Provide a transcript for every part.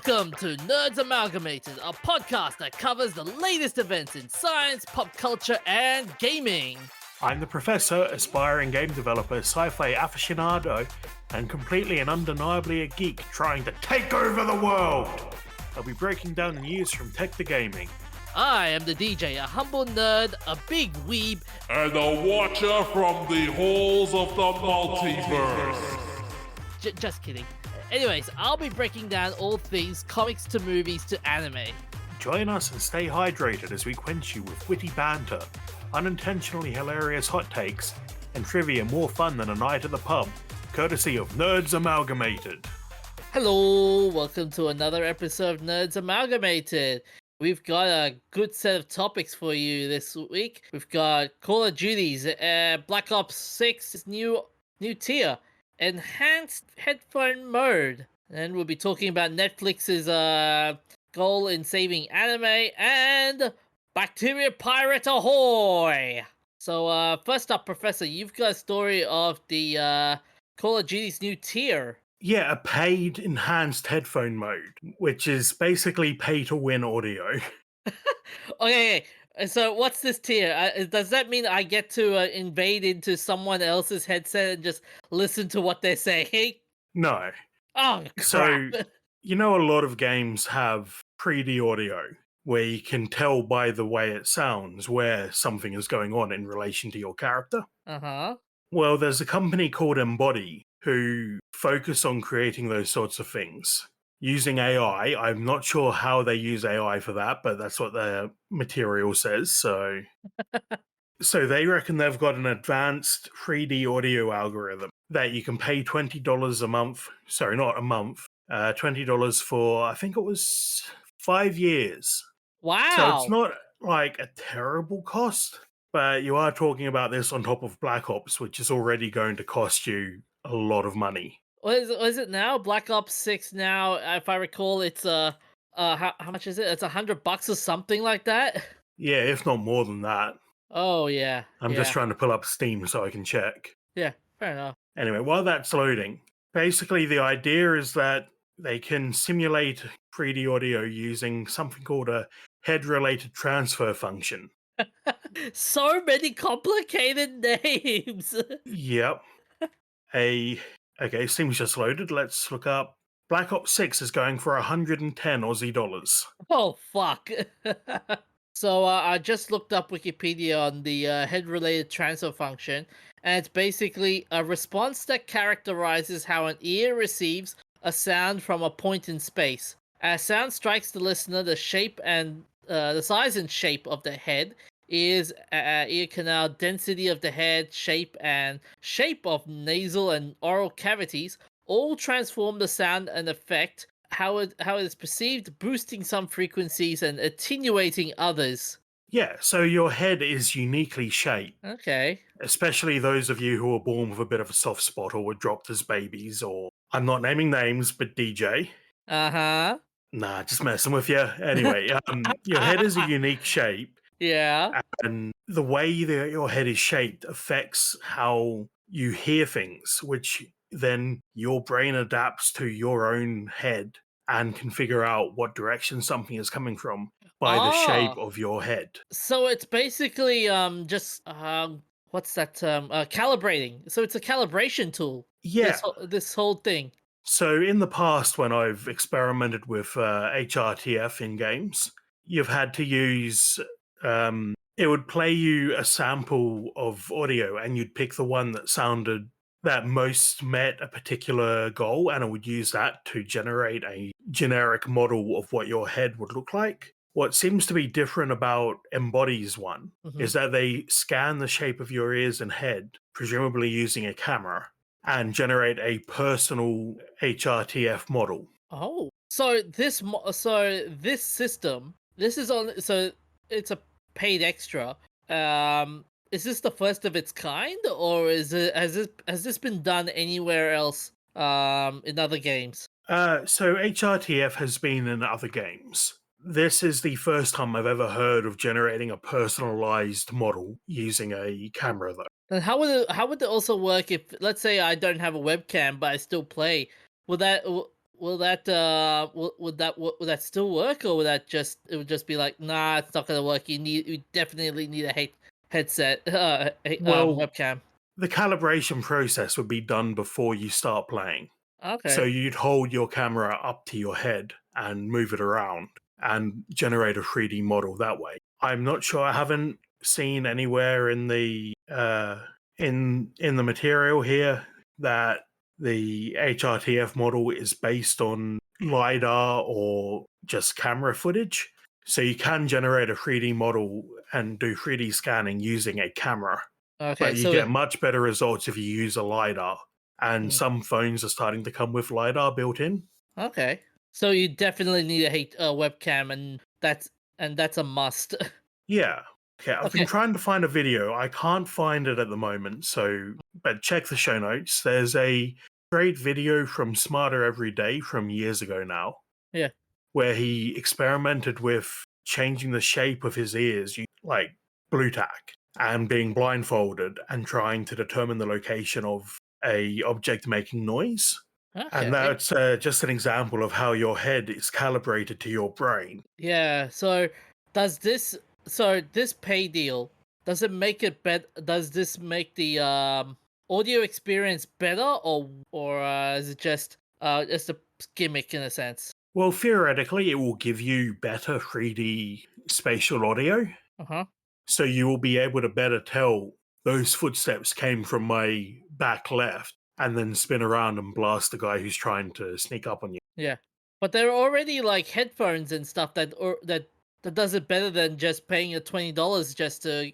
Welcome to Nerds Amalgamated, a podcast that covers the latest events in science, pop culture, and gaming. I'm the professor, aspiring game developer, sci-fi aficionado, and completely and undeniably a geek trying to take over the world. I'll be breaking down the news from tech to gaming. I am the DJ, a humble nerd, a big weeb, and a watcher from the halls of the multiverse. Just kidding. Anyways, I'll be breaking down all things comics to movies to anime. Join us and stay hydrated as we quench you with witty banter, unintentionally hilarious hot takes, and trivia more fun than a night at the pub, courtesy of Nerds Amalgamated. Hello, welcome to another episode of Nerds Amalgamated. We've got a good set of topics for you this week. We've got Call of Duty's Black Ops 6 new tier, enhanced headphone mode, and we'll be talking about Netflix's goal in saving anime and Bacteria Pirate Ahoy! So first up, Professor, you've got a story of the Call of Duty's new tier. Yeah, a paid enhanced headphone mode, which is basically pay-to-win audio. Okay, so what's this tier? Does that mean I get to invade into someone else's headset and just listen to what they're saying? No. Oh, crap. So, you know, a lot of games have 3D audio, where you can tell by the way it sounds where something is going on in relation to your character. Uh-huh. Well, there's a company called Embody who focus on creating those sorts of things. Using AI, I'm not sure how they use AI for that, but that's what their material says. So they reckon they've got an advanced 3D audio algorithm that you can pay $20 a month. Sorry, not a month. $20 for, I think it was 5 years. Wow. So it's not like a terrible cost, but you are talking about this on top of Black Ops, which is already going to cost you a lot of money. What is it now? Black Ops 6 now, if I recall, it's how much is it? It's $100 or something like that? Yeah, if not more than that. Oh, yeah. I'm just trying to pull up Steam so I can check. Yeah, fair enough. Anyway, while that's loading, basically the idea is that they can simulate 3D audio using something called a head-related transfer function. So many complicated names. Yep. Okay, Steam's just loaded. Let's look up. Black Ops 6 is going for 110 Aussie dollars. Oh, fuck. So I just looked up Wikipedia on the head-related transfer function, and it's basically a response that characterizes how an ear receives a sound from a point in space. As sound strikes the listener, the shape and the size and shape of the head, ears, ear canal, density of the head, shape of nasal and oral cavities all transform the sound and affect how it is perceived, boosting some frequencies and attenuating others. Yeah, so your head is uniquely shaped. Okay. Especially those of you who were born with a bit of a soft spot or were dropped as babies, or I'm not naming names, but DJ. Uh-huh. Nah, just messing with you. Anyway, your head is a unique shape. Yeah. And the way that your head is shaped affects how you hear things, which then your brain adapts to your own head and can figure out what direction something is coming from by the shape of your head. So it's basically just what's that calibrating. So it's a calibration tool. Yeah. This whole thing. So in the past, when I've experimented with HRTF in games, you've had to use it would play you a sample of audio and you'd pick the one that most met a particular goal, and it would use that to generate a generic model of what your head would look like. What seems to be different about Embody's one is that they scan the shape of your ears and head, presumably using a camera, and generate a personal HRTF model. Oh, so this system, it's a paid extra. Is this the first of its kind, or has this been done anywhere else in other games? So HRTF has been in other games. This is the first time I've ever heard of generating a personalized model using a camera, though. And how would it also work if, let's say, I don't have a webcam but I still play? Would would that still work, or would that just it would just be like, nah, it's not gonna work. You definitely need a headset Well, webcam. the calibration process would be done before you start playing. So Okay. you'd hold your camera up to your head and move it around and generate a 3D model that way. I'm not sure. I haven't seen anywhere in the in the material here that the HRTF model is based on LiDAR or just camera footage. So you can generate a 3D model and do 3D scanning using a camera, Okay. but you So get much better results if you use a LiDAR. And mm, some phones are starting to come with LiDAR built in. okay. So you definitely need a webcam, and that's a must. Yeah. Okay, I've been Okay. trying to find a video. I can't find it at the moment, so but check the show notes. There's a great video from Smarter Every Day from years ago now, Yeah. where he experimented with changing the shape of his ears, like blue tack, and being blindfolded and trying to determine the location of a object making noise. And Okay. that's just an example of how your head is calibrated to your brain. Yeah. So does this this pay deal, does it make it better? Does this make the audio experience better, or is it just a gimmick in a sense? Well, theoretically, it will give you better 3D spatial audio. Uh huh. So you will be able to better tell those footsteps came from my back left and then spin around and blast the guy who's trying to sneak up on you. Yeah. But there are already like headphones and stuff that does it better than just paying a $20 just to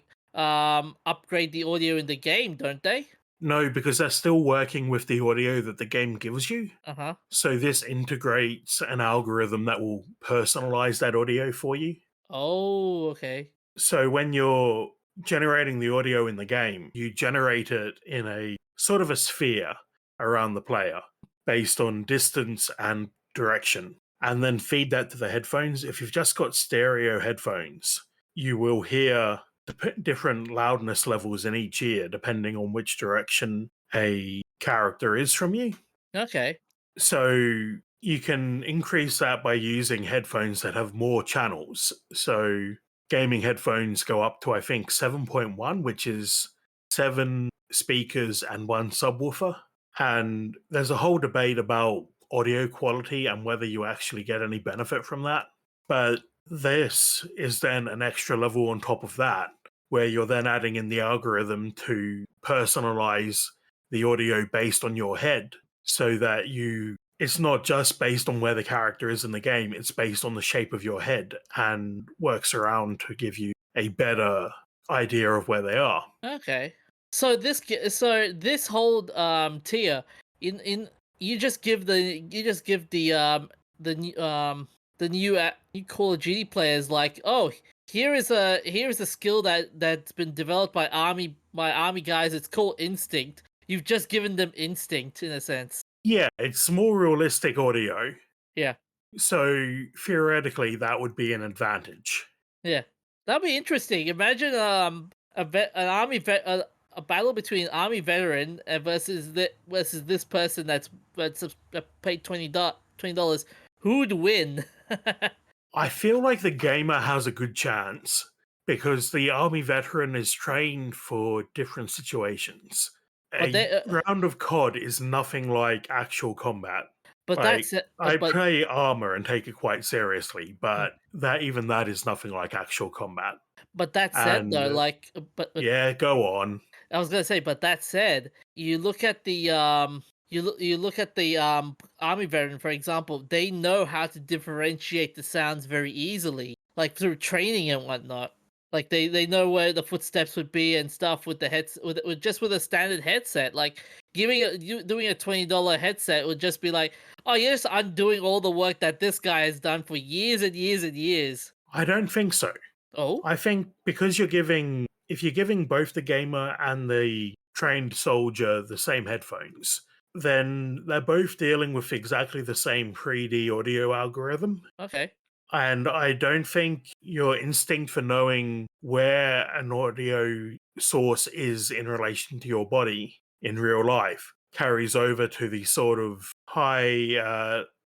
upgrade the audio in the game, don't they? No, because they're still working with the audio that the game gives you. Uh huh. So this integrates an algorithm that will personalize that audio for you. Oh, okay. So when you're generating the audio in the game, you generate it in a sort of a sphere around the player based on distance and direction, and then feed that to the headphones. If you've just got stereo headphones, you will hear different loudness levels in each ear depending on which direction a character is from you. Okay. So you can increase that by using headphones that have more channels. So gaming headphones go up to, I think, 7.1, which is 7 speakers and 1 subwoofer. And there's a whole debate about audio quality and whether you actually get any benefit from that. But this is then an extra level on top of that, where you're then adding in the algorithm to personalize the audio based on your head so that it's not just based on where the character is in the game, it's based on the shape of your head and works around to give you a better idea of where they are. Okay. So this whole tier in you just give the new Call of Duty players like, oh, here is a skill that's been developed by army guys. It's called instinct. You've just given them instinct in a sense. Yeah, it's more realistic audio. Yeah. So theoretically, that would be an advantage. Yeah, that'd be interesting. Imagine an a battle between army veteran versus this person that paid $20. Who'd win? I feel like the gamer has a good chance because the army veteran is trained for different situations. but A they round of COD is nothing like actual combat. but Like, that's it. I But play armor and take it quite seriously, but that is nothing like actual combat. but that said And though, like yeah, go on. I was gonna say, but that said, you look at the you look at the army veteran, for example. They know how to differentiate the sounds very easily, like through training and whatnot. Like they know where the footsteps would be and stuff with the heads with just with a standard headset. Like doing a $20 headset would just be like, oh, you're just undoing all the work that this guy has done for years and years and years. I don't think so. Oh, I think because if you're giving both the gamer and the trained soldier the same headphones, then they're both dealing with exactly the same 3D audio algorithm. okay, And I don't think your instinct for knowing where an audio source is in relation to your body in real life carries over to the sort of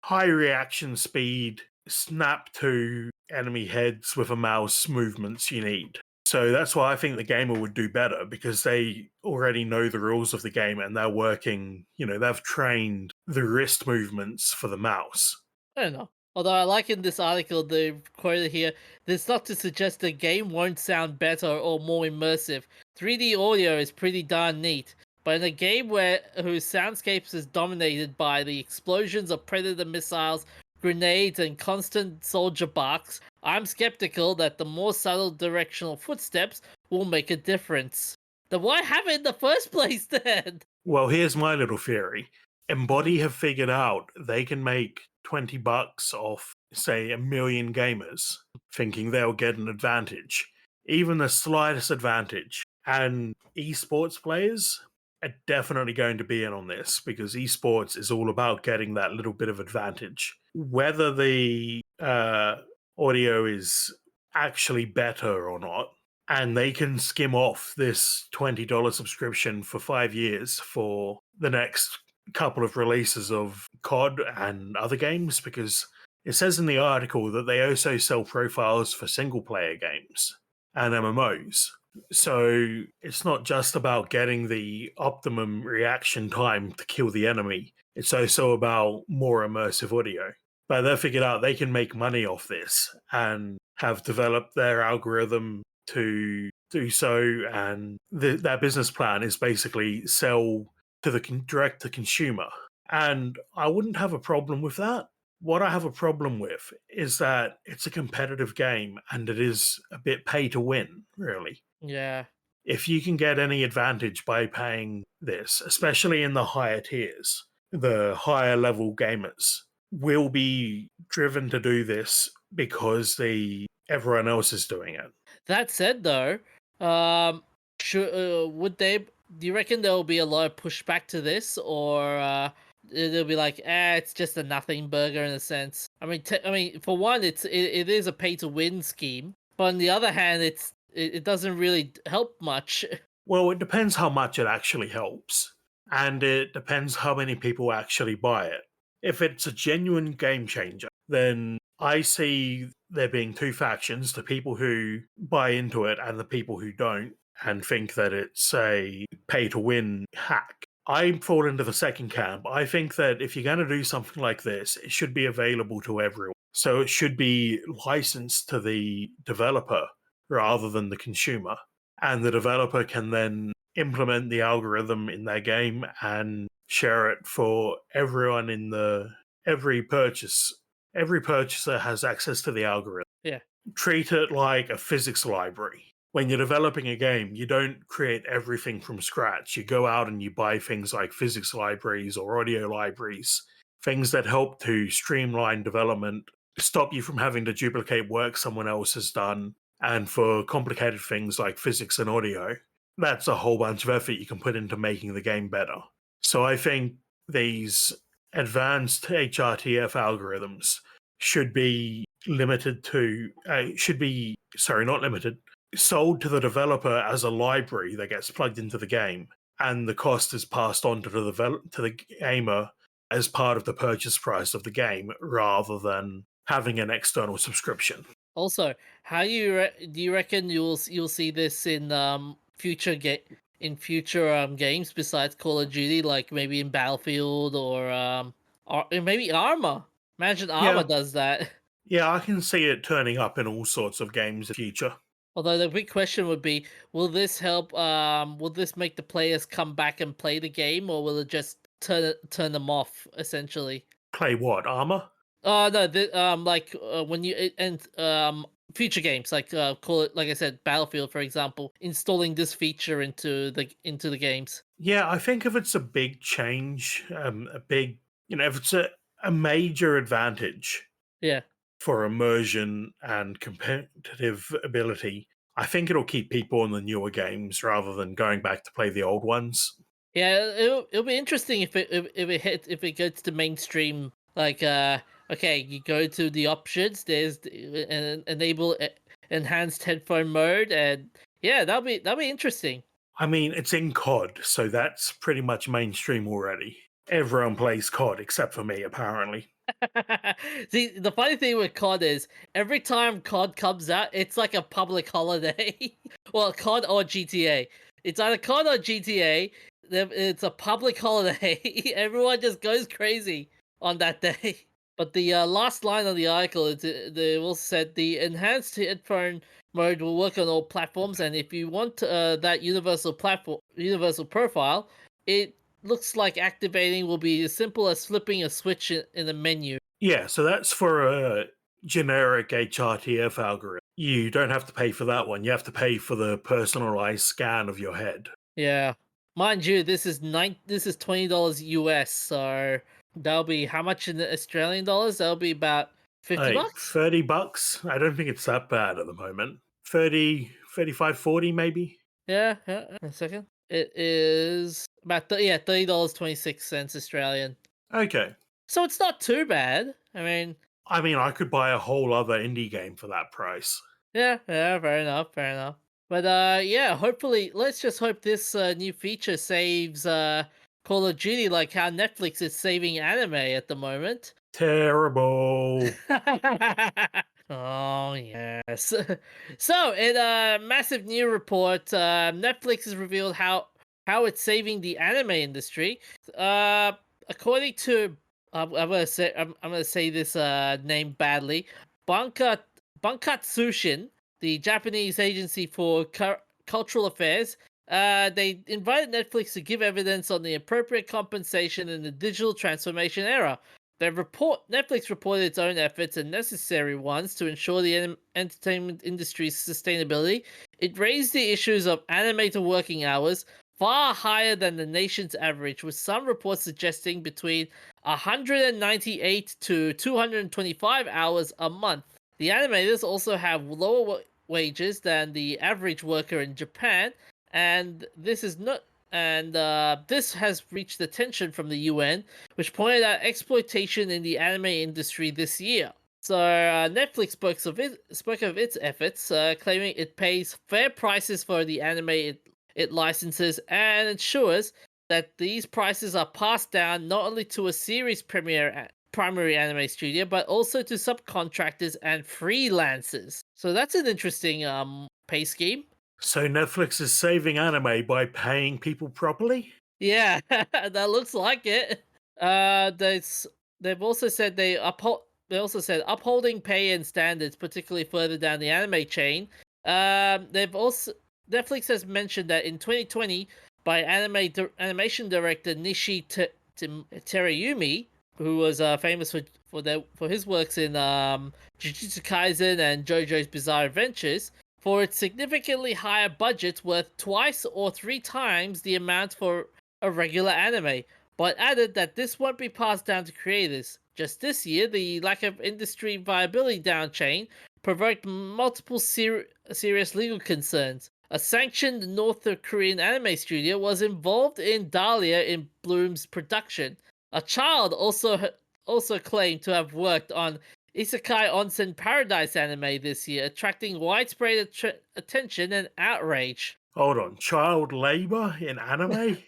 high reaction speed, snap to enemy heads with a mouse movements you need. So that's why I think the gamer would do better, because they already know the rules of the game and they're working, they've trained the wrist movements for the mouse. I don't know. Although I like in this article, the quoted here, this not to suggest the game won't sound better or more immersive. 3D audio is pretty darn neat. But in a game whose soundscapes is dominated by the explosions of predator missiles, grenades, and constant soldier barks, I'm skeptical that the more subtle directional footsteps will make a difference. Then why have it in the first place then? Well, here's my little theory. Embody have figured out they can make $20 off, say, 1 million gamers, thinking they'll get an advantage, even the slightest advantage. And esports players are definitely going to be in on this, because esports is all about getting that little bit of advantage. Whether the audio is actually better or not, and they can skim off this $20 subscription for 5 years for the next couple of releases of COD and other games, because it says in the article that they also sell profiles for single player games and MMOs. So it's not just about getting the optimum reaction time to kill the enemy, it's also about more immersive audio. But they figured out they can make money off this and have developed their algorithm to do so, and their business plan is basically sell to the direct to consumer. And I wouldn't have a problem with that. What I have a problem with is that it's a competitive game and it is a bit pay to win, really. Yeah. If you can get any advantage by paying this, especially in the higher tiers, the higher level gamers will be driven to do this because everyone else is doing it. That said, though, would they? Do you reckon there will be a lot of pushback to this, or they'll be like, it's just a nothing burger in a sense? I mean, for one, it is a pay to win scheme, but on the other hand, it doesn't really help much. Well, it depends how much it actually helps, and it depends how many people actually buy it. If it's a genuine game changer, then I see there being two factions, the people who buy into it and the people who don't, and think that it's a pay-to-win hack. I fall into the second camp. I think that if you're going to do something like this, it should be available to everyone. So it should be licensed to the developer rather than the consumer. And the developer can then implement the algorithm in their game and share it for everyone in every purchase. Every purchaser has access to the algorithm. Yeah. Treat it like a physics library. When you're developing a game, you don't create everything from scratch. You go out and you buy things like physics libraries or audio libraries, things that help to streamline development, stop you from having to duplicate work someone else has done. And for complicated things like physics and audio, that's a whole bunch of effort you can put into making the game better. So I think these advanced HRTF algorithms should be sold to the developer as a library that gets plugged into the game, and the cost is passed on to the gamer as part of the purchase price of the game, rather than having an external subscription. Also, how do you reckon you'll see this in future games besides Call of Duty, like maybe in Battlefield or maybe Arma? Imagine Arma does that. Yeah, I can see it turning up in all sorts of games in the future. Although the big question would be, will this help? Will this make the players come back and play the game, or will it just turn them off essentially? Play what, Arma? No, when you and future games call it, like I said, Battlefield, for example, installing this feature into the games. Yeah, I think if it's a big change, if it's a major advantage, Yeah. for immersion and competitive ability, I think it'll keep people in the newer games rather than going back to play the old ones. Yeah, it'll be interesting if it gets to mainstream. Like, okay, you go to the options. There's enable enhanced headphone mode, and yeah, that'll be interesting. I mean, it's in COD, so that's pretty much mainstream already. Everyone plays COD except for me, apparently. See, the funny thing with COD is every time COD comes out, it's like a public holiday. Well, COD or GTA. It's either COD or GTA. It's a public holiday. Everyone just goes crazy on that day. But the last line of the article, they also said the enhanced headphone mode will work on all platforms, and if you want that universal profile, it looks like activating will be as simple as flipping a switch in the menu. Yeah, so that's for a generic HRTF algorithm. You don't have to pay for that one. You have to pay for the personalized scan of your head. Yeah, mind you, this is $20 US, so that'll be how much in the Australian dollars? That'll be about 50 Hey, bucks. $30? I don't think it's that bad at the moment. 30, 35, 40 maybe? Yeah, a second. It is about $30.26 Australian. Okay. So it's not too bad. I mean, I could buy a whole other indie game for that price. Yeah, fair enough. But yeah, hopefully, let's just hope this new feature saves Call of Duty like how Netflix is saving anime at the moment. Terrible. Oh yes. So in a massive new report, Netflix has revealed how it's saving the anime industry. According to I'm gonna say this name badly. Bankatsushin, the Japanese agency for cultural affairs, they invited Netflix to give evidence on the appropriate compensation in the digital transformation era. Netflix reported its own efforts and necessary ones to ensure the entertainment industry's sustainability. It raised the issues of animator working hours far higher than the nation's average, with some reports suggesting between 198 to 225 hours a month. The animators also have lower wages than the average worker in Japan, and this has reached attention from the UN, which pointed out exploitation in the anime industry this year. So Netflix spoke of its efforts, claiming it pays fair prices for the anime it licenses and ensures that these prices are passed down not only to a series primary anime studio, but also to subcontractors and freelancers. So that's an interesting pay scheme. So Netflix is saving anime by paying people properly? Yeah, that looks like it. They've also said They also said upholding pay and standards, particularly further down the anime chain. They've also Netflix has mentioned that in 2020, by animation director Nishi Terayumi, who was famous for his works in Jujutsu Kaisen and JoJo's Bizarre Adventures, for its significantly higher budgets worth twice or three times the amount for a regular anime, but added that this won't be passed down to creators. Just this year, the lack of industry viability down chain provoked multiple serious legal concerns. A sanctioned North Korean anime studio was involved in Dahlia in Bloom's production. A child also claimed to have worked on Isekai Onsen Paradise anime this year, attracting widespread attention and outrage. Hold on, child labor in anime?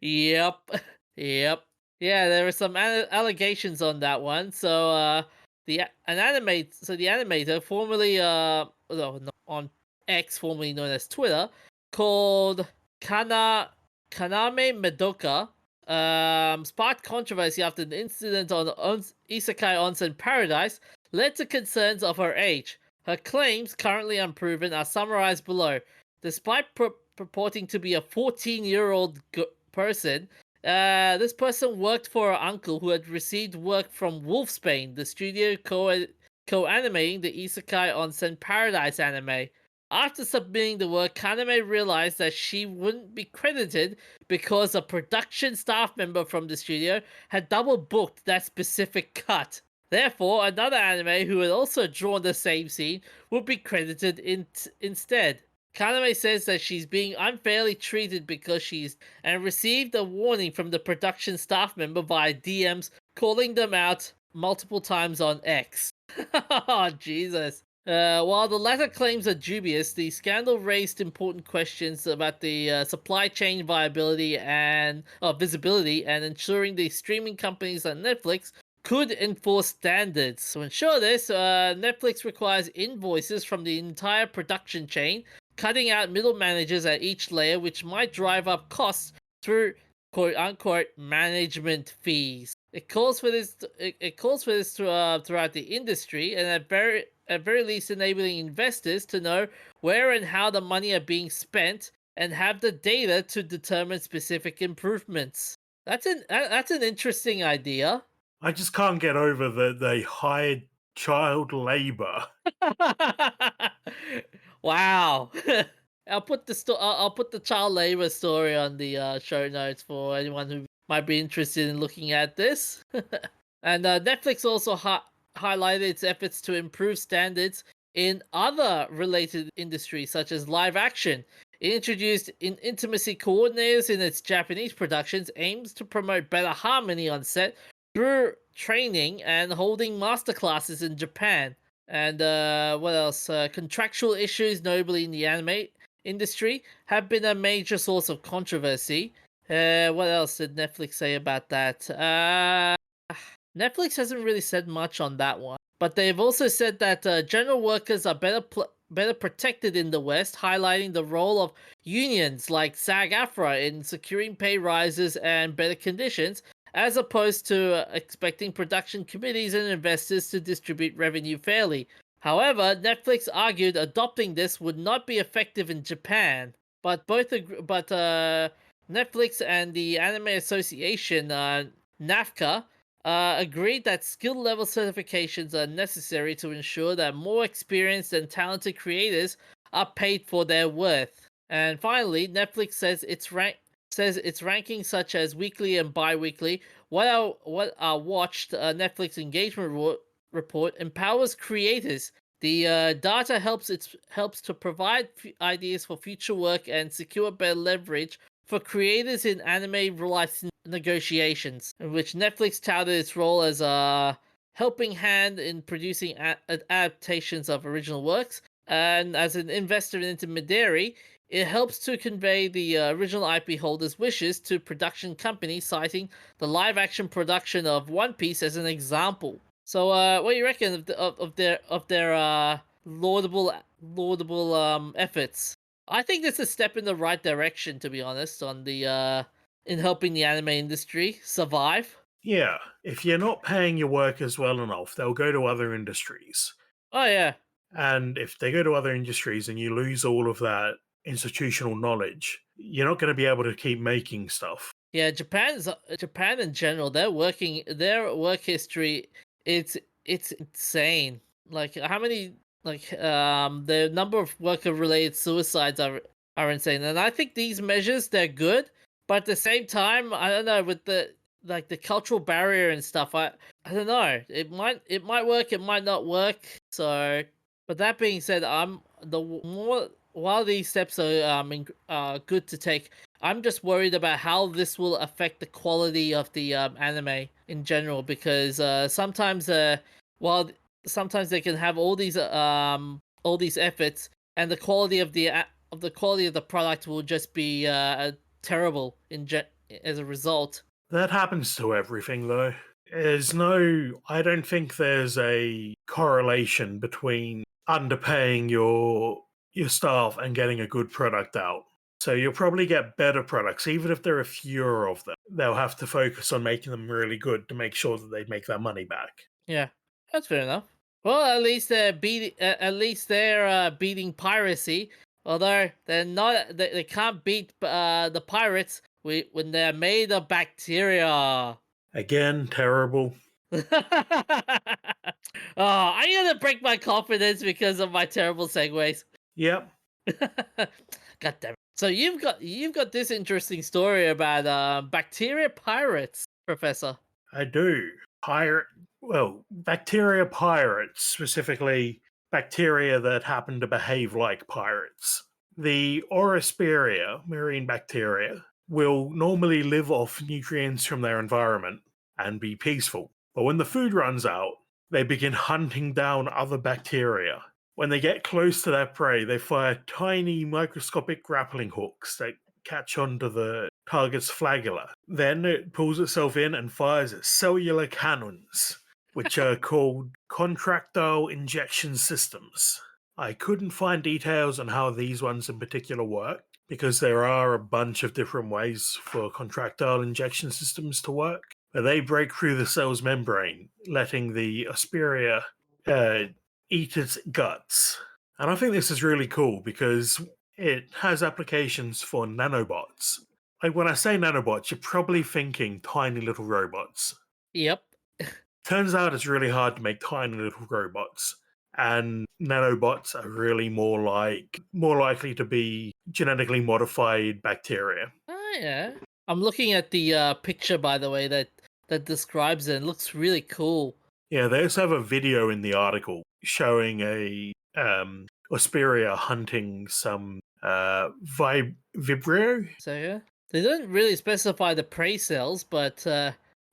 Yep. Yep. Yeah, there were some allegations on that one. So the animator formerly on X, formerly known as Twitter, called Kaname Madoka, sparked controversy after an incident on Isekai Onsen Paradise led to concerns of her age. Her claims, currently unproven, are summarized below. Despite purporting to be a 14-year-old person, this person worked for her uncle who had received work from Wolfsbane, the studio co-animating the Isekai Onsen Paradise anime. After submitting the work, Kaname realized that she wouldn't be credited because a production staff member from the studio had double booked that specific cut. Therefore, another anime who had also drawn the same scene would be credited instead. Kaname says that she's being unfairly treated and received a warning from the production staff member via DMs, calling them out multiple times on X. Oh, Jesus. While the latter claims are dubious, the scandal raised important questions about the supply chain viability and visibility, and ensuring the streaming companies like Netflix could enforce standards. To ensure this, Netflix requires invoices from the entire production chain, cutting out middle managers at each layer, which might drive up costs through quote unquote management fees. It calls for this. It calls for this throughout the industry, and at very least enabling investors to know where and how the money are being spent and have the data to determine specific improvements. That's an interesting idea. I just can't get over that they hired child labor. Wow. I'll put the child labor story on the show notes for anyone who might be interested in looking at this. And Netflix also highlighted its efforts to improve standards in other related industries, such as live action. It introduced intimacy coordinators in its Japanese productions, aims to promote better harmony on set through training and holding masterclasses in Japan. And what else? Contractual issues, notably in the anime industry, have been a major source of controversy. What else did Netflix say about that? Netflix hasn't really said much on that one, but they've also said that general workers are better protected in the West, highlighting the role of unions like SAG-AFTRA in securing pay rises and better conditions, as opposed to expecting production committees and investors to distribute revenue fairly. However, Netflix argued adopting this would not be effective in Japan, but Netflix and the Anime Association, NAFCA, agreed that skill level certifications are necessary to ensure that more experienced and talented creators are paid for their worth. And finally, Netflix says its rankings such as weekly and bi-weekly, what are watched Netflix engagement report empowers creators. The data helps to provide ideas for future work and secure better leverage for creators in anime license negotiations, in which Netflix touted its role as a helping hand in producing adaptations of original works, and as an investor and intermediary, it helps to convey the original IP holders' wishes to production companies, citing the live-action production of One Piece as an example. So, what do you reckon of their laudable efforts? I think this is a step in the right direction, to be honest, on the in helping the anime industry survive. Yeah, if you're not paying your workers well enough, they'll go to other industries. Oh yeah, And if they go to other industries and you lose all of that institutional knowledge, you're not going to be able to keep making stuff. yeah. Japan in general, their work history, it's insane. Like how many the number of worker related suicides are insane, and I think these measures they're good, but at the same time, I don't know, with the cultural barrier and stuff, I don't know. It might work, it might not work. So, but that being said, while these steps are good to take, I'm just worried about how this will affect the quality of the anime in general, because while sometimes they can have all these efforts, and the quality of the product will just be terrible as a result. That happens to everything, though. I don't think there's a correlation between underpaying your staff and getting a good product out. So you'll probably get better products, even if there are fewer of them. They'll have to focus on making them really good to make sure that they make their money back. Yeah, that's fair enough. Well, at least they're beating piracy. Although they're not, they can't beat the pirates when they're made of bacteria. Again, terrible. Oh, I'm gonna break my confidence because of my terrible segues. Yep. God damn it! So you've got this interesting story about bacteria pirates, Professor. I do. Bacteria pirates, specifically bacteria that happen to behave like pirates. The Aureispira, marine bacteria, will normally live off nutrients from their environment and be peaceful. But when the food runs out, they begin hunting down other bacteria When they get close to their prey, they fire tiny microscopic grappling hooks that catch onto the target's flagella. Then it pulls itself in and fires its cellular cannons, which are called contractile injection systems. I couldn't find details on how these ones in particular work, because there are a bunch of different ways for contractile injection systems to work. But they break through the cell's membrane, letting the Aureispira eat its guts. And I think this is really cool because it has applications for nanobots. Like when I say nanobots, you're probably thinking tiny little robots. Yep. Turns out it's really hard to make tiny little robots. And nanobots are really more likely to be genetically modified bacteria. Oh yeah. I'm looking at the picture, by the way, that describes it. It looks really cool. Yeah, they also have a video in the article showing a Aureispira hunting some Vibrio. So yeah, they don't really specify the prey cells, but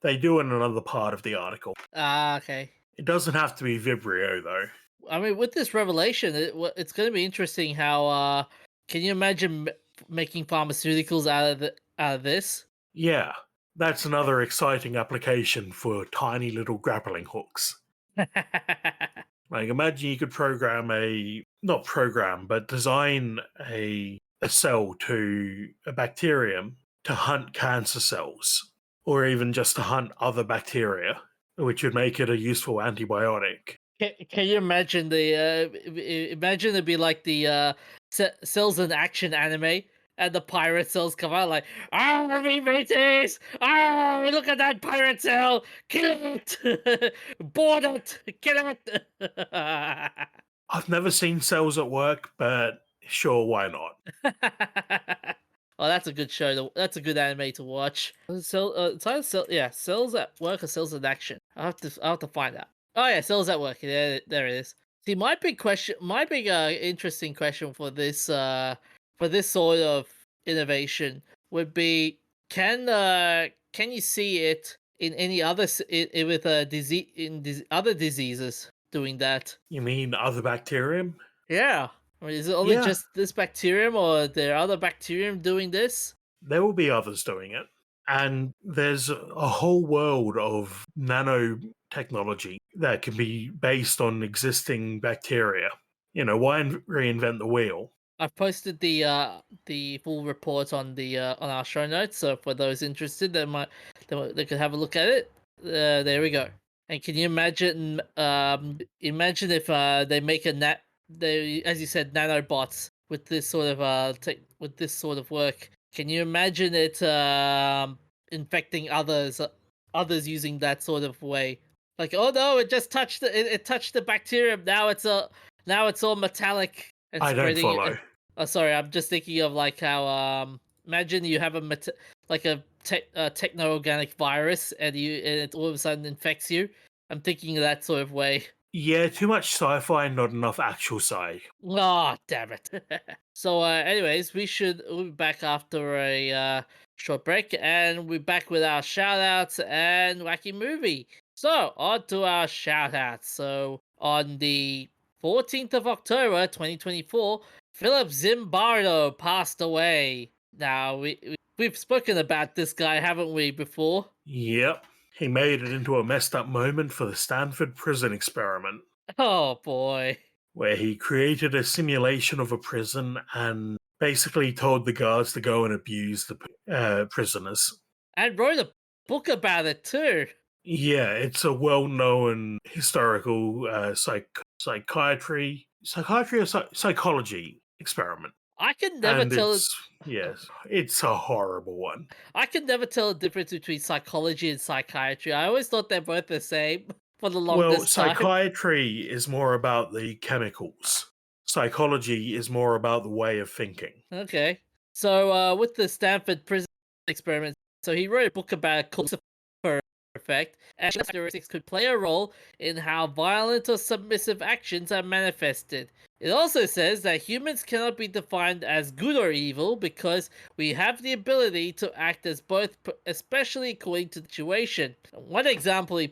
They do in another part of the article. okay. It doesn't have to be Vibrio though. I mean, with this revelation, it's going to be interesting how can you imagine making pharmaceuticals out of this? Yeah, that's another exciting application for tiny little grappling hooks. Like imagine you could design a cell to a bacterium to hunt cancer cells, or even just to hunt other bacteria, which would make it a useful antibiotic. Can you imagine imagine it'd be like the cells in action anime, and the pirate cells come out like, "Ah, we made this! Ah, look at that pirate cell! Kill it! Board it! Kill it!" I've never seen cells at work, but sure, why not? Oh, that's a good show. That's a good anime to watch. It's either cells at work or cells in action. I have to find out. Oh yeah, cells at work. There it is. See, my big interesting question for this sort of innovation would be, can you see it in any other with other diseases doing that? You mean other bacterium? Yeah. I mean, is it only Yeah. just this bacterium, or are there other bacterium doing this? There will be others doing it. And there's a whole world of nanotechnology that can be based on existing bacteria. You know, why reinvent the wheel? I've posted the full report on the on our show notes, so for those interested, they could have a look at it. There we go. And can you imagine? Imagine if they make they, as you said, nanobots with this sort of with this sort of work. Can you imagine it infecting others using that sort of way? Like, oh no, it just touched it touched the bacterium. Now it's all metallic and I don't spreading. follow. Oh, sorry, I'm just thinking of like how imagine you have a techno-organic virus, and it all of a sudden infects you. I'm thinking of that sort of way. Yeah, too much sci-fi and not enough actual sci. Oh, damn it. So anyways, we'll be back after a short break, and we're back with our shout outs and wacky movie. So on to our shout outs. So on the 14th of October 2024, Philip Zimbardo passed away. Now we've spoken about this guy, haven't we, before? Yep. He made it into a messed up moment for the Stanford prison experiment, Oh boy. where he created a simulation of a prison and basically told the guards to go and abuse the prisoners. And wrote a book about it too. Yeah, it's a well-known historical psychiatry or psychology experiment. I can never And tell. it's a horrible one. I can never tell the difference between psychology and psychiatry. I always thought they're both the same for the Well, longest time. psychiatry is more about the chemicals. Psychology is more about the way of thinking. Okay. So with the Stanford prison experiment, so he wrote a book about called Lucifer effect, and characteristics could play a role in how violent or submissive actions are manifested. It also says that humans cannot be defined as good or evil because we have the ability to act as both, especially according to the situation. One example he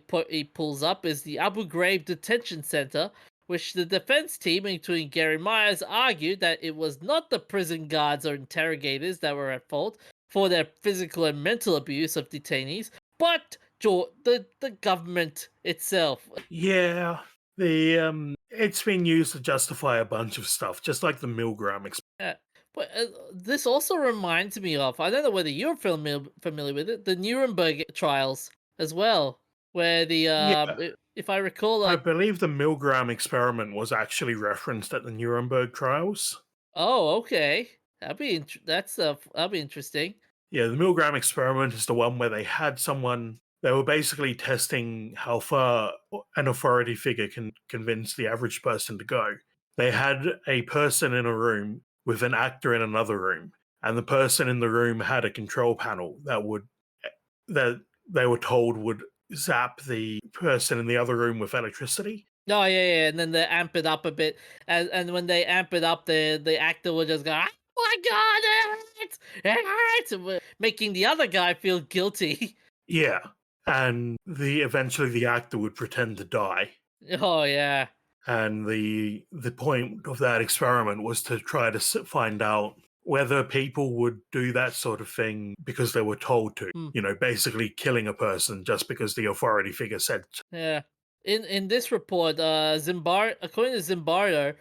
pulls up is the Abu Ghraib detention center, which the defense team, including Gary Myers, argued that it was not the prison guards or interrogators that were at fault for their physical and mental abuse of detainees, but the government itself. Yeah, the it's been used to justify a bunch of stuff, just like the Milgram. Yeah. But this also reminds me of, I don't know whether you're familiar with it, the Nuremberg trials as well, where the Yeah, if I recall, I like, believe the Milgram experiment was actually referenced at the Nuremberg trials. oh, okay, that'll be interesting. Yeah, the Milgram experiment is the one where they had someone. They were basically testing how far an authority figure can convince the average person to go. They had a person in a room with an actor in another room, and the person in the room had a control panel that they were told would zap the person in the other room with electricity. Oh, yeah, and then they amp it up a bit, and when they amp it up, the actor will just go, "Oh my god, it hurts," making the other guy feel guilty. Yeah, and the eventually the actor would pretend to die. Oh yeah. And the point of that experiment was to try to find out whether people would do that sort of thing because they were told to. Hmm. You know, basically killing a person just because the authority figure said. Yeah. In this report, according to Zimbardo,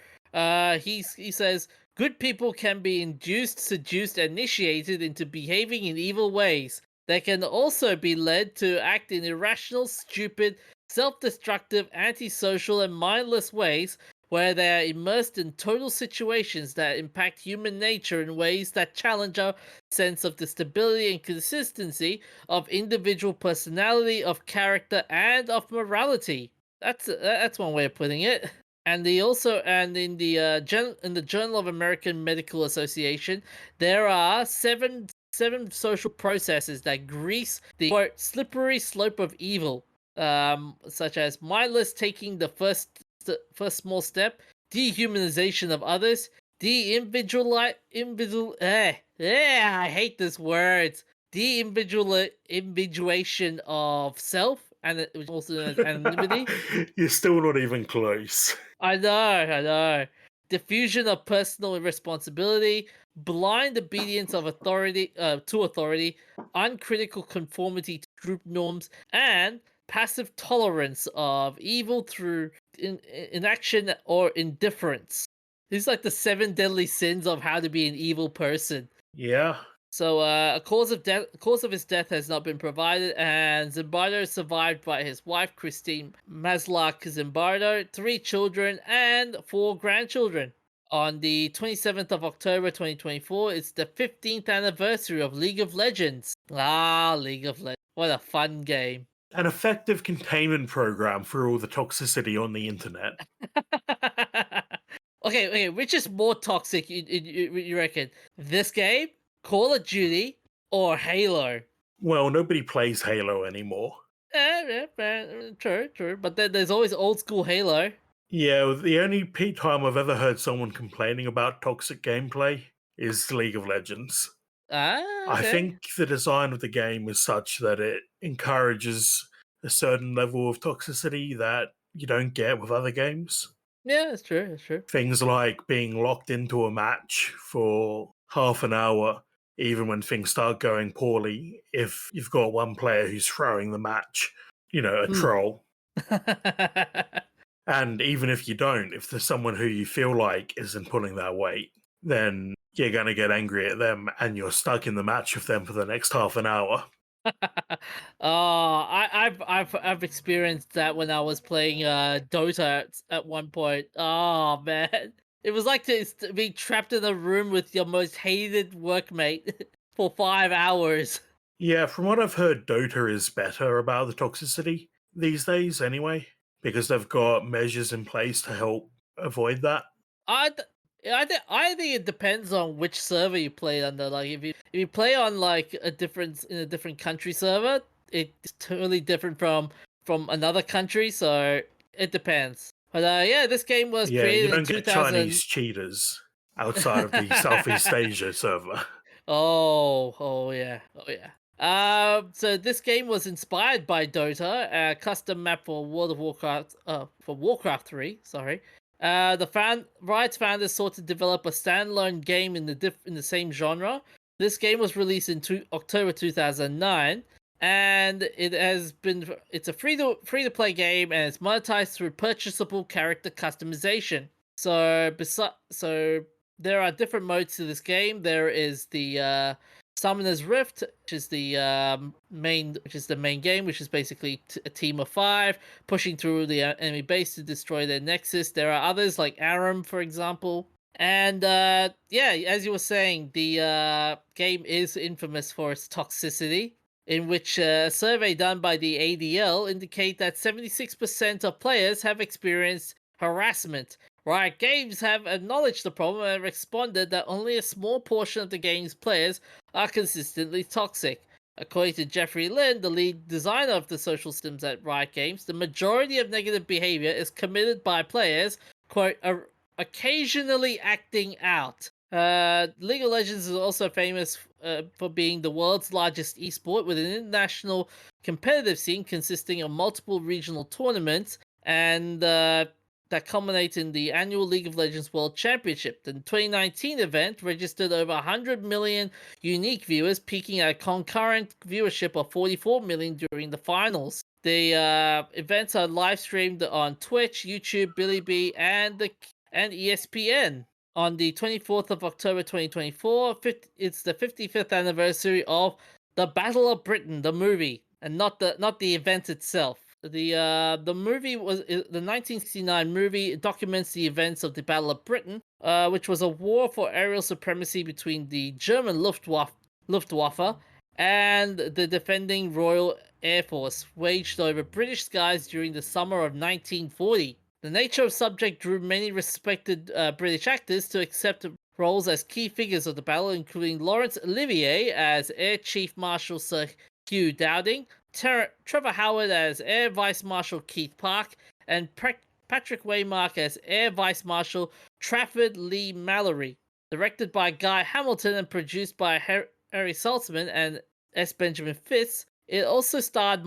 he says good people can be induced, seduced, and initiated into behaving in evil ways. They can also be led to act in irrational, stupid, self-destructive, antisocial, and mindless ways where they are immersed in total situations that impact human nature in ways that challenge our sense of the stability and consistency of individual personality, of character, and of morality. That's one way of putting it. And in the in the Journal of American Medical Association, there are seven social processes that grease the quote slippery slope of evil, such as mindless taking the first small step, dehumanization of others, I hate this word. Individuation of self, and which is also known as anonymity. You're still not even close. I know. Diffusion of personal responsibility, blind obedience of authority to authority, uncritical conformity to group norms, and passive tolerance of evil through inaction or indifference. These are like the seven deadly sins of how to be an evil person. Yeah. So, a cause of his death has not been provided, and Zimbardo is survived by his wife Christine Maslach Zimbardo, 3 children, and 4 grandchildren. On the 27th of October 2024, it's the 15th anniversary of League of Legends. Ah, League of Legends. What a fun game. An effective containment program for all the toxicity on the internet. Okay, which is more toxic, you reckon? This game, Call of Duty, or Halo? Well, nobody plays Halo anymore. True. But then there's always old school Halo. Yeah, the only time I've ever heard someone complaining about toxic gameplay is League of Legends. Ah, I okay. think the design of the game is such that it encourages a certain level of toxicity that you don't get with other games. Yeah, that's true. Things like being locked into a match for half an hour, even when things start going poorly, if you've got one player who's throwing the match, you know, a Hmm. troll. And even if you don't, if there's someone who you feel like isn't pulling their weight, then you're going to get angry at them and you're stuck in the match with them for the next half an hour. Oh, I've experienced that when I was playing Dota at one point. Oh man, it was like to be trapped in a room with your most hated workmate for 5 hours. Yeah, from what I've heard, Dota is better about the toxicity these days anyway, because they've got measures in place to help avoid that. I think it depends on which server you play under. Like if you play on like a different country server, it's totally different from another country. So it depends. But yeah, this game was Yeah, you created in don't get 2000. Chinese cheaters outside of the Southeast Asia server. Oh yeah, oh yeah. So this game was inspired by Dota, a custom map for World of Warcraft, for Warcraft 3. Sorry. Riot's founders sought to develop a standalone game in the same genre. This game was released in October 2009, and it's a free to play game, and it's monetized through purchasable character customization. So there are different modes to this game. There is the Summoner's Rift, which is the main game, which is basically a team of 5 pushing through the enemy base to destroy their nexus. There are others like Aram, for example. And yeah, as you were saying, the game is infamous for its toxicity, in which a survey done by the ADL indicate that 76% of players have experienced harassment. Riot Games have acknowledged the problem and responded that only a small portion of the game's players are consistently toxic. According to Jeffrey Lynn, the lead designer of the social systems at Riot Games, the majority of negative behavior is committed by players, quote, occasionally acting out. League of Legends is also famous for being the world's largest esport, with an international competitive scene consisting of multiple regional tournaments and that culminate in the annual League of Legends World Championship. The 2019 event registered over 100 million unique viewers, peaking at a concurrent viewership of 44 million during the finals. The events are live streamed on Twitch, YouTube, Bilibili, and ESPN. On the 24th of October 2024, it's the 55th anniversary of the Battle of Britain, the movie, and not the event itself. The movie was the 1969 movie. It documents the events of the Battle of Britain, which was a war for aerial supremacy between the German Luftwaffe and the defending Royal Air Force, waged over British skies during the summer of 1940. The nature of subject drew many respected British actors to accept roles as key figures of the battle, including Laurence Olivier as Air Chief Marshal Sir Hugh Dowding, Trevor Howard as Air Vice Marshal Keith Park, and Patrick Waymark as Air Vice Marshal Trafford Lee Mallory. Directed by Guy Hamilton and produced by Harry Saltzman and S. Benjamin Fitz, it also starred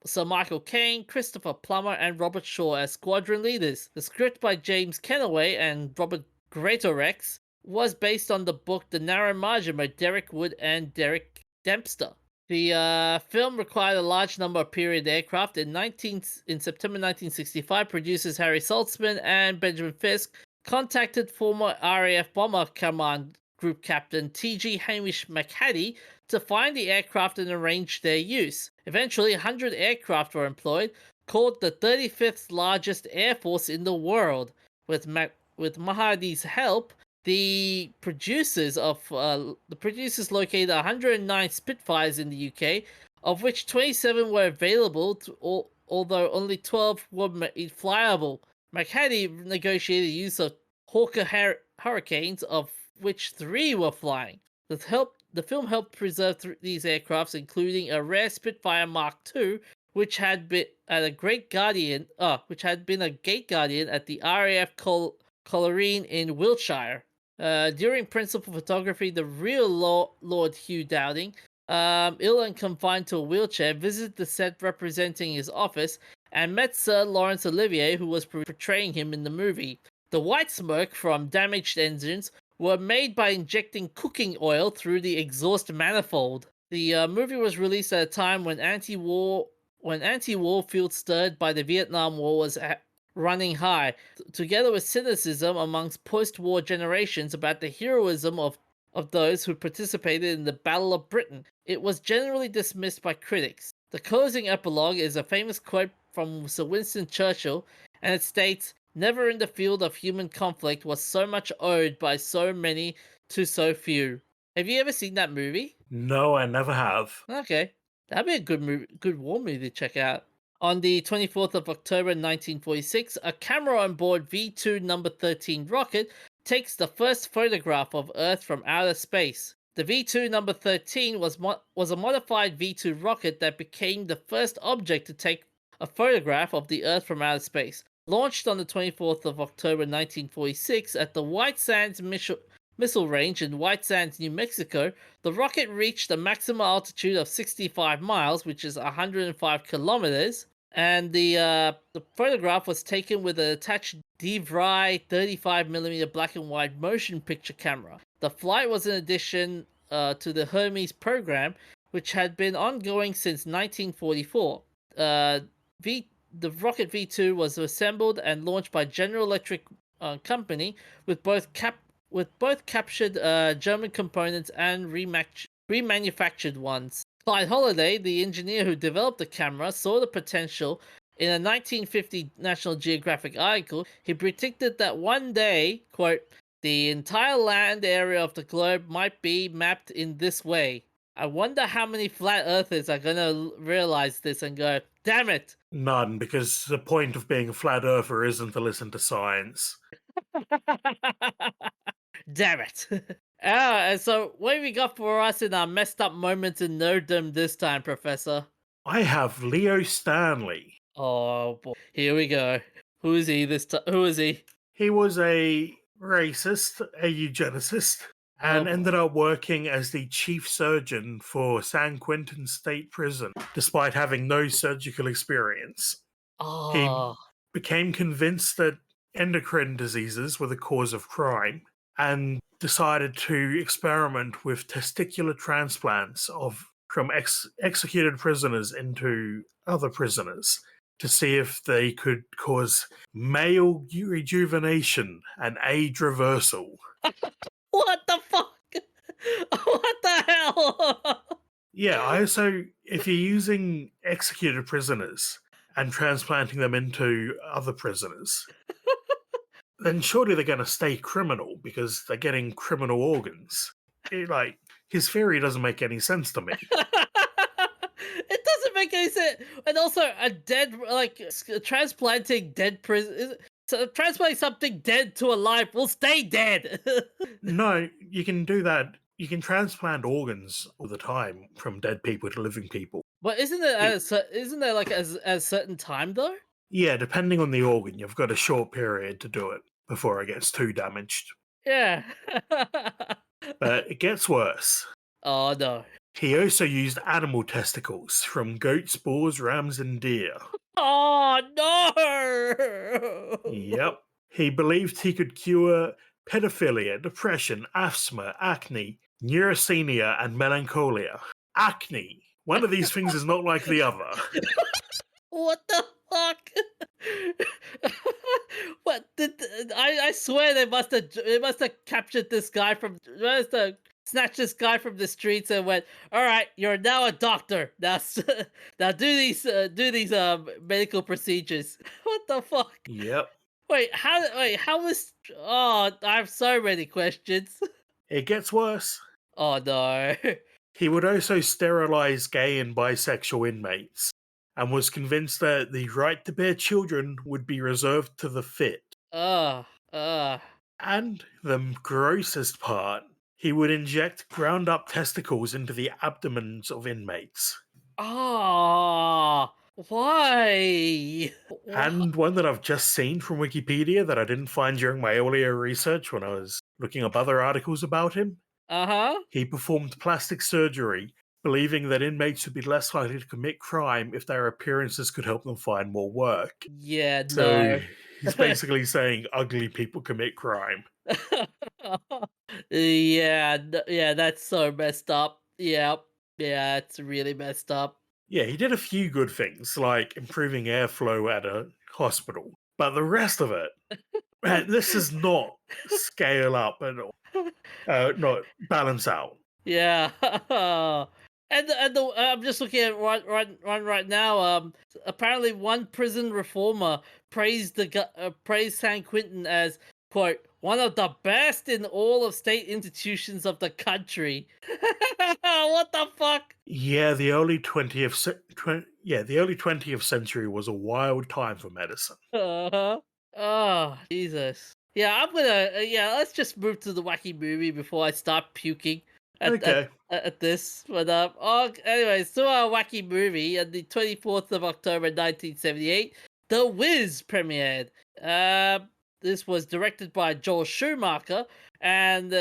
Sir Michael Caine, Christopher Plummer, and Robert Shaw as squadron leaders. The script by James Kenaway and Robert Greatorex was based on the book The Narrow Margin by Derek Wood and Derek Dempster. The film required a large number of period aircraft. In September 1965, producers Harry Saltzman and Benjamin Fisk contacted former RAF Bomber Command Group Captain T.G. Hamish McHattie to find the aircraft and arrange their use. Eventually, 100 aircraft were employed, called the 35th largest air force in the world. With Mahattie's help, the producers located 109 Spitfires in the UK, of which 27 were available, although only 12 were flyable. McHattie negotiated the use of Hawker Hurricanes, of which 3 were flying. The film helped preserve these aircrafts, including a rare Spitfire Mark II, which had been a gate guardian at the RAF Coleraine in Wiltshire. During principal photography, the real Lord Hugh Dowding, ill and confined to a wheelchair, visited the set representing his office and met Sir Laurence Olivier, who was portraying him in the movie. The white smoke from damaged engines were made by injecting cooking oil through the exhaust manifold. The movie was released at a time when anti-war feel stirred by the Vietnam War was running high, together with cynicism amongst post-war generations about the heroism of those who participated in the Battle of Britain. It was generally dismissed by critics. The closing epilogue is a famous quote from Sir Winston Churchill, and it states, "Never in the field of human conflict was so much owed by so many to so few." Have you ever seen that movie? No, I never have. Okay, that'd be a good war movie to check out. On the 24th of October 1946, a camera on board V2 number 13 rocket takes the first photograph of Earth from outer space. The V2 number 13 was a modified V2 rocket that became the first object to take a photograph of the Earth from outer space. Launched on the 24th of October 1946 at the White Sands Missile Range in White Sands, New Mexico, the rocket reached a maximum altitude of 65 miles, which is 105 kilometers, And the photograph was taken with an attached DVRI 35mm black and white motion picture camera. The flight was an addition to the Hermes program, which had been ongoing since 1944. Uh, the rocket V2 was assembled and launched by General Electric company with both captured German components and remanufactured ones. Clyde Holliday, the engineer who developed the camera, saw the potential. In a 1950 National Geographic article, he predicted that one day, quote, the entire land area of the globe might be mapped in this way. I wonder how many flat earthers are going to realize this and go, damn it! None, because the point of being a flat earther isn't to listen to science. Damn it! And so what have we got for us in our messed up moments in nerddom this time, Professor? I have Leo Stanley. Oh boy, here we go. Who is he this time? Who is he? He was a racist, a eugenicist, and ended up working as the chief surgeon for San Quentin State Prison, despite having no surgical experience. He became convinced that endocrine diseases were the cause of crime and decided to experiment with testicular transplants from executed prisoners into other prisoners to see if they could cause male rejuvenation and age reversal. What the fuck? What the hell? Yeah, if you're using executed prisoners and transplanting them into other prisoners, then surely they're going to stay criminal because they're getting criminal organs. His theory doesn't make any sense to me. It doesn't make any sense. And also, transplanting dead prison. So transplanting something dead to alive will stay dead. No, you can do that. You can transplant organs all the time from dead people to living people. But isn't there like as a certain time though? Yeah, depending on the organ, you've got a short period to do it before it gets too damaged. Yeah. But it gets worse. Oh no. He also used animal testicles from goats, boars, rams, and deer. Oh no! Yep. He believed he could cure pedophilia, depression, asthma, acne, neurasthenia, and melancholia. Acne. One of these things is not like the other. What the fuck? What did I swear they must have captured this guy from snatched this guy from the streets and went, all right, you're now a doctor. Now do these medical procedures. What the fuck? Yep. How was I have so many questions. It gets worse. Oh no. He would also sterilize gay and bisexual inmates and was convinced that the right to bear children would be reserved to the fit. And the grossest part, he would inject ground up testicles into the abdomens of inmates. Why? And one that I've just seen from Wikipedia that I didn't find during my earlier research when I was looking up other articles about him. He performed plastic surgery, believing that inmates would be less likely to commit crime if their appearances could help them find more work. Yeah, so he's basically saying ugly people commit crime. Yeah, that's so messed up. Yeah, it's really messed up. Yeah, he did a few good things, like improving airflow at a hospital. But the rest of it, man, this does not scale up at all. Not balance out. Yeah. I'm just looking at right now. Apparently, one prison reformer praised San Quentin as, quote, one of the best in all of state institutions of the country. What the fuck? Yeah, the early 20th century was a wild time for medicine. Oh, Jesus. Yeah, I'm gonna. Let's just move to the wacky movie before I start puking at this. But anyways, to our wacky movie on the 24th of October 1978, The Wiz premiered. This was directed by Joel Schumacher, and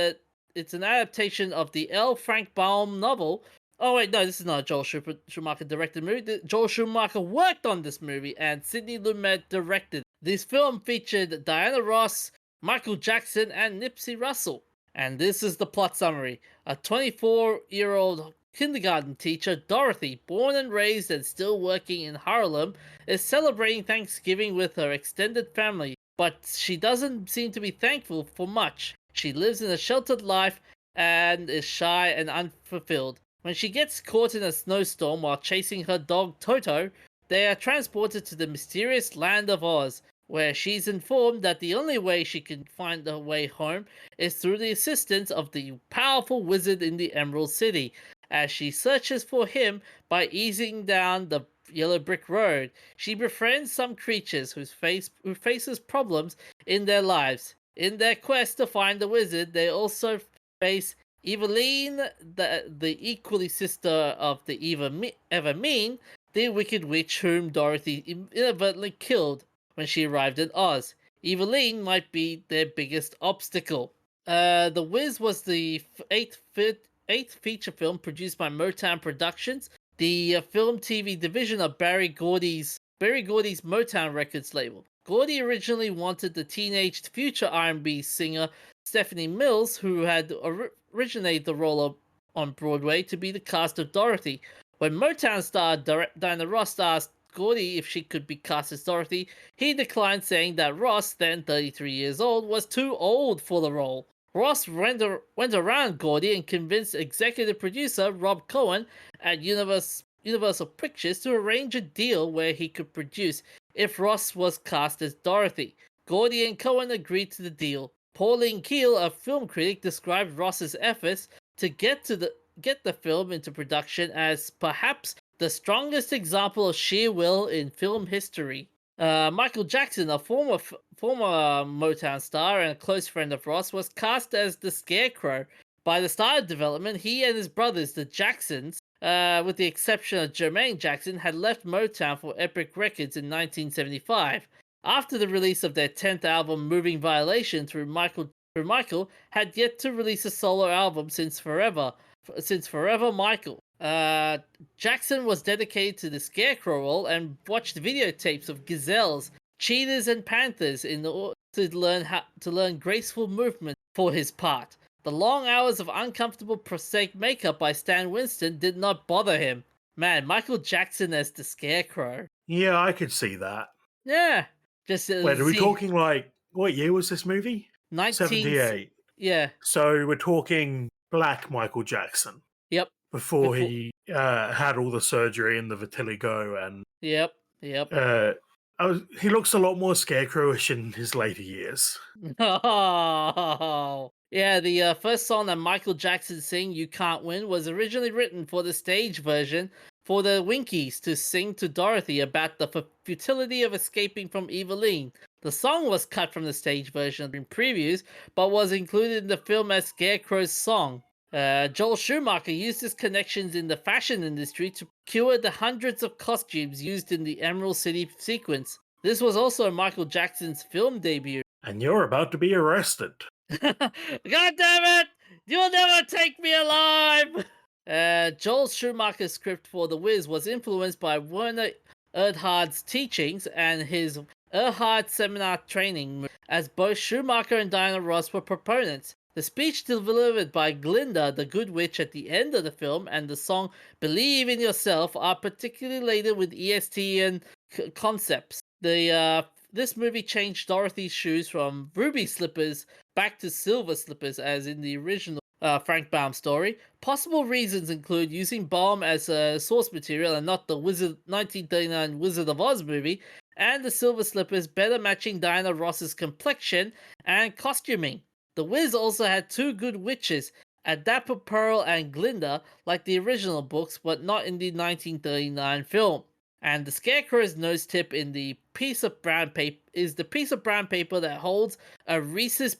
it's an adaptation of the L. Frank Baum novel Oh wait, no, this is not a Joel Schumacher directed movie. Joel Schumacher worked on this movie, and Sidney Lumet directed. This film featured Diana Ross, Michael Jackson, and Nipsey Russell. And this is the plot summary. A 24-year-old kindergarten teacher, Dorothy, born and raised and still working in Harlem, is celebrating Thanksgiving with her extended family, but she doesn't seem to be thankful for much. She lives in a sheltered life and is shy and unfulfilled. When she gets caught in a snowstorm while chasing her dog Toto, they are transported to the mysterious land of Oz, where she's informed that the only way she can find her way home is through the assistance of the powerful wizard in the Emerald City, as she searches for him by easing down the yellow brick road. She befriends some creatures who faces problems in their lives. In their quest to find the wizard, they also face Eveline, the equally sister of the ever mean, the Wicked Witch whom Dorothy inadvertently killed when she arrived in Oz. Eveline might be their biggest obstacle. The Wiz was the eighth feature film produced by Motown Productions, the film TV division of Barry Gordy's Motown Records label. Gordy originally wanted the teenaged future R&B singer Stephanie Mills, who had originated the role on Broadway, to be the cast of Dorothy. When Motown star Diana Ross asked Gordy if she could be cast as Dorothy, he declined, saying that Ross, then 33 years old, was too old for the role. Ross went around Gordy and convinced executive producer Rob Cohen at Universal Pictures to arrange a deal where he could produce if Ross was cast as Dorothy. Gordy and Cohen agreed to the deal. Pauline Kael, a film critic, described Ross's efforts to get the film into production as perhaps the strongest example of sheer will in film history. Michael Jackson, a former Motown star and a close friend of Ross, was cast as the Scarecrow. By the start of development, he and his brothers, the Jacksons, with the exception of Jermaine Jackson, had left Motown for Epic Records in 1975. After the release of their 10th album, Moving Violation, Michael had yet to release a solo album since Forever Michael. Jackson was dedicated to the Scarecrow role and watched videotapes of gazelles, cheetahs, and panthers in order to learn graceful movement for his part. The long hours of uncomfortable prosthetic makeup by Stan Winston did not bother him. Man, Michael Jackson as the Scarecrow. Yeah, I could see that. Yeah. Just Wait, are we talking like, what year was this movie? 78. Yeah. So we're talking Black Michael Jackson. Yep. Before he had all the surgery and the vitiligo and... Yep. he looks a lot more scarecrowish in his later years. Oh, yeah, the first song that Michael Jackson sang, You Can't Win, was originally written for the stage version for the Winkies to sing to Dorothy about the futility of escaping from Eveline. The song was cut from the stage version in previews, but was included in the film as Scarecrow's song. Joel Schumacher used his connections in the fashion industry to procure the hundreds of costumes used in the Emerald City sequence. This was also Michael Jackson's film debut. And you're about to be arrested. God damn it! You'll never take me alive! Joel Schumacher's script for The Wiz was influenced by Werner Erhard's teachings and his Erhard seminar training, as both Schumacher and Diana Ross were proponents. The speech delivered by Glinda, the Good Witch, at the end of the film, and the song Believe in Yourself are particularly laden with EST concepts. This movie changed Dorothy's shoes from ruby slippers back to silver slippers, as in the original Frank Baum story. Possible reasons include using Baum as a source material and not the 1939 Wizard of Oz movie, and the silver slippers better matching Diana Ross's complexion and costuming. The Wiz also had two good witches, a dapper Pearl and Glinda, like the original books, but not in the 1939 film. And the Scarecrow's nose tip in the piece of brown paper that holds a Reese's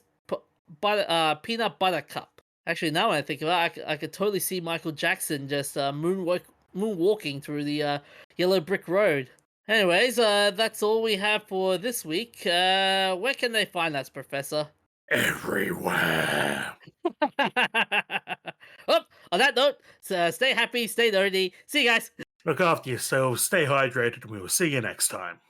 peanut butter cup. Actually, now when I think about it, I could totally see Michael Jackson just moonwalking through the yellow brick road. Anyways, that's all we have for this week. Where can they find us, Professor? Everywhere. Oh, On that note, stay happy, stay nerdy. See you guys. Look after yourselves, stay hydrated, and we will see you next time.